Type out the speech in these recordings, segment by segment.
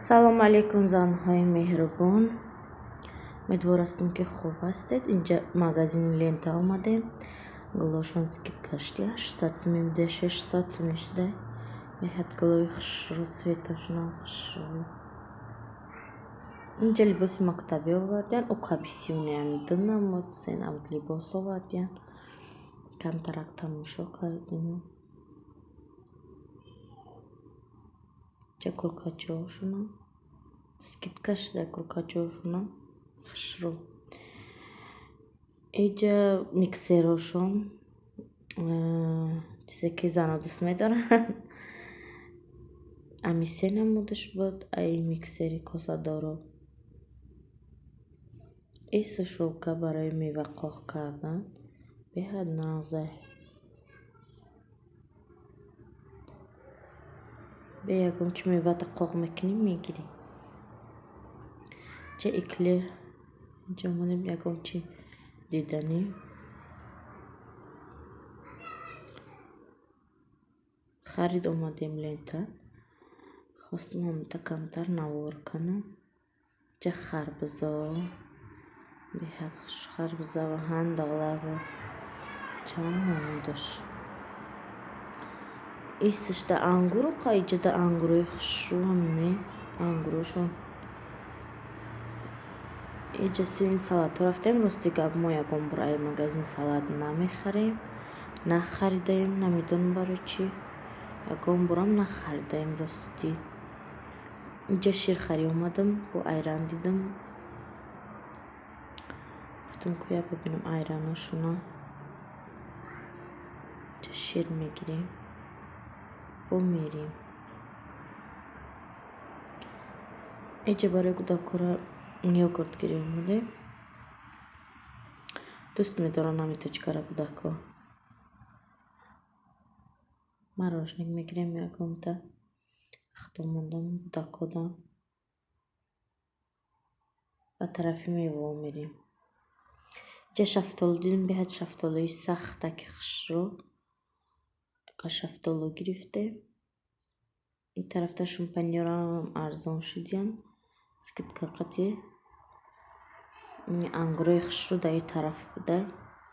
салом алейкум занҳои меҳрубон, умедвор ҳастам ки хуб ҳастед. инҷа магазини лента омадем. глошон скидка 800 сумим де 600 сумиш де меҳад глои хушрӯ светошнам хушрӯ. инҷа либоси мактабӣ овардиян, уқабисиюнеам дынам сенам либос овардиян. камтарак тамошо кардем. инҷа куркачаҳошунам скидка шуда куркачаҳошунам хушрӯ. инҷа миксерҳошон чизе ки зано дӯст медоранд. амисенам модаш буд ай миксери косадоро. ин сушулка барои мева қоқ кардан беҳад нозай. бе ягон чи мевата қоқ мекунем мегирӣ. инҷа эклер, инҷа омадем ягон чи диданӣ. харид омадем лента. хостам ҳамата камтар навор канам. инҷа харбуза беҳад хуш харбуза ва ҳандалава чанд намудаш. истишда ангуру қайҷада ангурои хушрӯам не ангурошон. инҷа сивин салатҳо рафтем. рости гап мо ягон бор ай магазин салат намехарем, нахаридаем, намедонам барои чӣ. ягон борам нахаридаем ростӣ. инҷа ширхарӣ омадам, бо айран дидам. гуфтам кӯя бибинам айраношуна. инҷа шир мегирем, бо мерем. инҷа барои кӯдакҳора йогурт гирем омадем. дӯст медоранд намиточкара кӯдакҳо. мороженик мегирем ягонта ахтор мондан кӯдакҳо дам. ба тарафи меваҳо мерем. инҷа шафтолӣ дидем, беҳад шафтолии сахтаки хушрӯ. шафтолӣ гирифтем. ин тарафта шампаньёрам арзон шудиян. скидка қатӣ. ангурои хушрӯ дар ин тараф буда.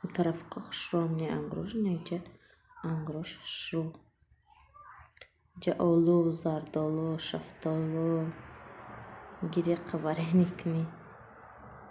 он тараф хушрӯам не ангурош, инҷа ангурош хушрӯ. инҷа олу, зардолу, шафтолу гирӣ қаваренӣ кунӣ.